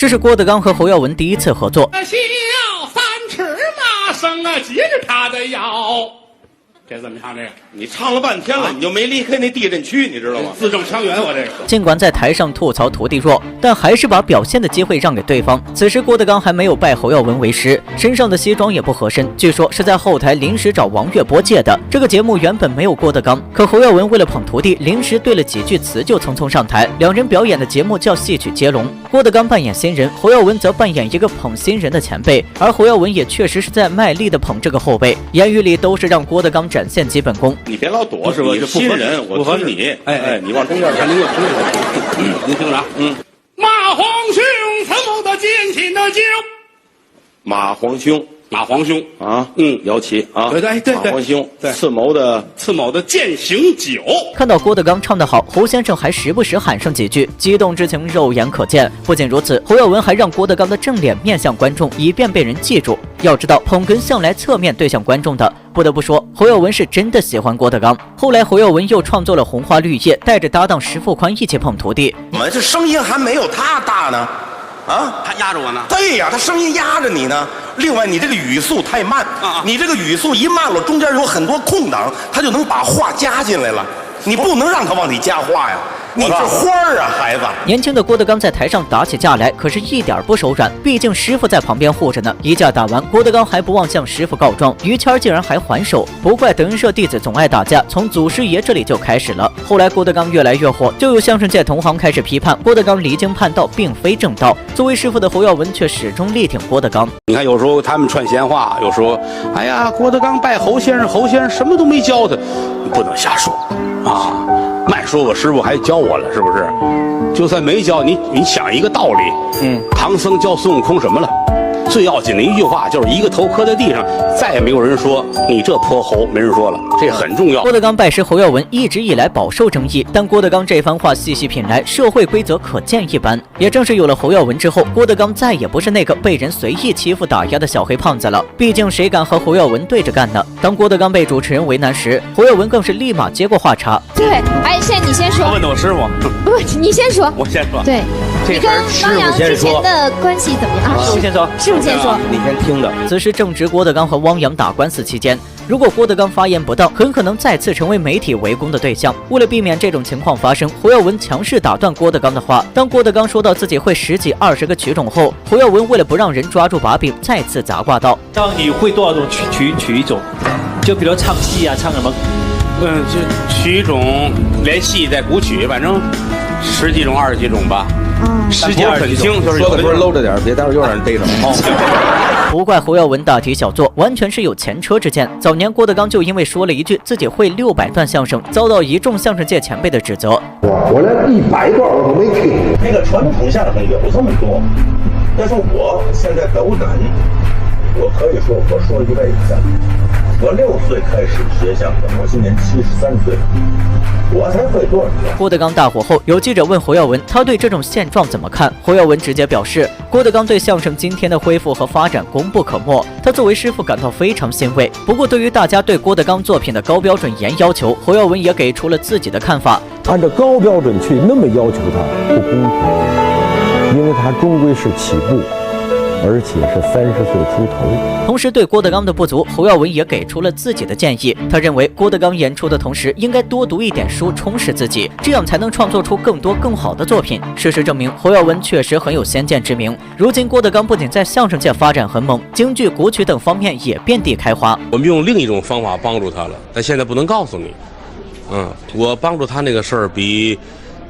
这是郭德纲和侯耀文第一次合作。小三尺马生啊，接着他的腰。这怎么唱这个？你唱了半天了，你就没离开那地震区，你知道吗？字正腔圆，我这个。尽管在台上吐槽徒弟弱，但还是把表现的机会让给对方。此时郭德纲还没有拜侯耀文为师，身上的西装也不合身，据说是在后台临时找王月波借的。这个节目原本没有郭德纲，可侯耀文为了捧徒弟，临时对了几句词就匆匆上台。两人表演的节目叫戏曲接龙，郭德纲扮演新人，侯耀文则扮演一个捧新人的前辈，而侯耀文也确实是在卖力的捧这个后辈，言语里都是让郭德纲展现基本功。你别老躲，是吧？你新人，我听你。你往中间看，您听您听着，马皇兄怎么的艰辛的酒？马皇兄啊，姚旗啊，对，马皇兄，对，刺谋的践行酒。看到郭德纲唱得好，侯先生还时不时喊上几句，激动之情肉眼可见。不仅如此，侯耀文还让郭德纲的正脸面向观众，以便被人记住。要知道，捧哏向来侧面对向观众的。不得不说，侯耀文是真的喜欢郭德纲。后来，侯耀文又创作了《红花绿叶》，带着搭档石富宽一起捧徒弟。我们这声音还没有他大呢，啊，他压着我呢。对呀，他声音压着你呢。另外，你这个语速太慢你这个语速一慢了，中间有很多空档，他就能把话加进来了。你不能让他往里加话呀。你是花儿啊，孩子！年轻的郭德纲在台上打起架来，可是一点不手软，毕竟师傅在旁边护着呢。一架打完，郭德纲还不忘向师傅告状，于谦竟然还还手。不怪德云社弟子总爱打架，从祖师爷这里就开始了。后来郭德纲越来越火，就有相声界同行开始批判郭德纲离经叛道，并非正道。作为师傅的侯耀文却始终力挺郭德纲。你看，有时候他们传闲话，有时候，哎呀，郭德纲拜侯先生，侯先生什么都没教他，你不能瞎说啊。慢说，我师傅还教我了，是不是？就算没教你想一个道理，唐僧教孙悟空什么了？最要紧的一句话就是一个头磕在地上，再也没有人说你这泼猴，没人说了，这很重要。郭德纲拜师侯耀文一直以来饱受争议，但郭德纲这番话细细品来，社会规则可见一斑。也正是有了侯耀文之后，郭德纲再也不是那个被人随意欺负打压的小黑胖子了。毕竟谁敢和侯耀文对着干呢？当郭德纲被主持人为难时，侯耀文更是立马接过话茬。对，哎，现在你先说。他问的我师傅，不，你先说。我先说。对，你跟汪洋之前的关系怎么样？师傅先说。师傅先说。你先听着。此时正值郭德纲和汪洋打官司期间，如果郭德纲发言不当，很可能再次成为媒体围攻的对象。为了避免这种情况发生，侯耀文强势打断郭德纲的话。当郭德纲说到自己会10几20个曲种后，侯耀文为了不让人抓住把柄，再次砸挂道：“到底会多少种曲种？就比如唱戏啊，唱什么？就曲种连戏带古曲，反正10几种20几种吧。10几20几种，说的不是搂着点，别待会儿又让人逮着。不怪侯耀文大题小做，完全是有前车之鉴。早年郭德纲就因为说了一句自己会600段相声，遭到一众相声界前辈的指责。我连100段我都没听。那个传统相声有这么多，但是我现在斗胆，我可以说我说一辈子。我6岁开始学相声，我今年73岁，我才会多少段。郭德纲大火后，有记者问侯耀文，他对这种现状怎么看？侯耀文直接表示，郭德纲对相声今天的恢复和发展功不可没，他作为师傅感到非常欣慰。不过，对于大家对郭德纲作品的高标准严要求，侯耀文也给出了自己的看法。按照高标准去那么要求他不公平，因为他终归是起步。而且是30岁出头。同时，对郭德纲的不足，侯耀文也给出了自己的建议。他认为，郭德纲演出的同时，应该多读一点书，充实自己，这样才能创作出更多更好的作品。事实证明，侯耀文确实很有先见之明。如今，郭德纲不仅在相声界发展很猛，京剧、古曲等方面也遍地开花。我们用另一种方法帮助他了，但现在不能告诉你。我帮助他那个事儿比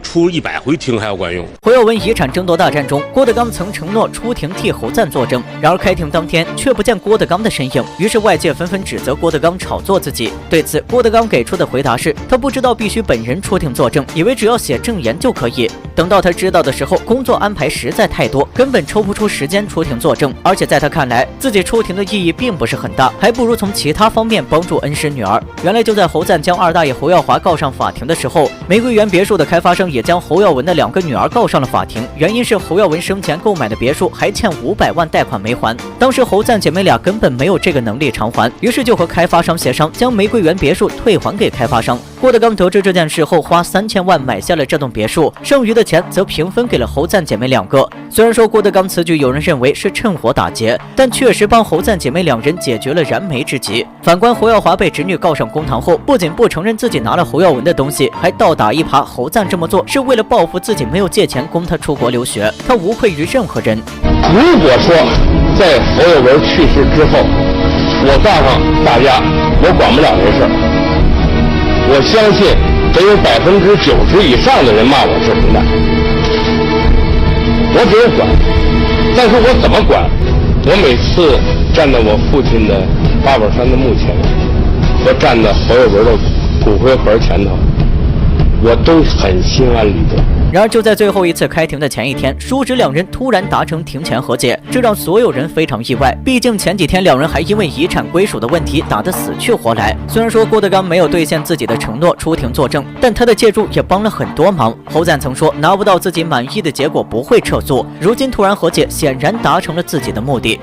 出100回庭还要管用。侯耀文遗产争夺大战中，郭德纲曾承诺出庭替侯赞作证，然而开庭当天却不见郭德纲的身影，于是外界纷纷指责郭德纲炒作自己。对此，郭德纲给出的回答是，他不知道必须本人出庭作证，以为只要写证言就可以。等到他知道的时候，工作安排实在太多，根本抽不出时间出庭作证。而且在他看来，自己出庭的意义并不是很大，还不如从其他方面帮助恩师女儿。原来就在侯赞将二大爷侯耀华告上法庭的时候，玫瑰园别墅的开发商刚也将侯耀文的2个女儿告上了法庭，原因是侯耀文生前购买的别墅还欠500万贷款没还，当时侯赞姐妹俩根本没有这个能力偿还，于是就和开发商协商将玫瑰园别墅退还给开发商。郭德纲得知这件事后，花3000万买下了这栋别墅，剩余的钱则平分给了侯赞姐妹2个。虽然说郭德纲此举有人认为是趁火打劫，但确实帮侯赞姐妹2人解决了燃眉之急。反观侯耀华被侄女告上公堂后，不仅不承认自己拿了侯耀文的东西，还倒打一耙侯赞这么做是为了报复自己没有借钱供他出国留学，他无愧于任何人。如果说在侯耀文去世之后，我告诉大家我管不了这事儿，我相信得有90%以上的人骂我是混蛋。我只有管，但是我怎么管？我每次站在我父亲的八宝山的墓前，和站在侯耀文的骨灰盒前头，我都很心安理得。然而就在最后一次开庭的前一天，叔侄2人突然达成庭前和解，这让所有人非常意外。毕竟前几天2人还因为遗产归属的问题打得死去活来。虽然说郭德纲没有兑现自己的承诺出庭作证，但他的借助也帮了很多忙。侯赞曾说拿不到自己满意的结果不会撤诉，如今突然和解，显然达成了自己的目的。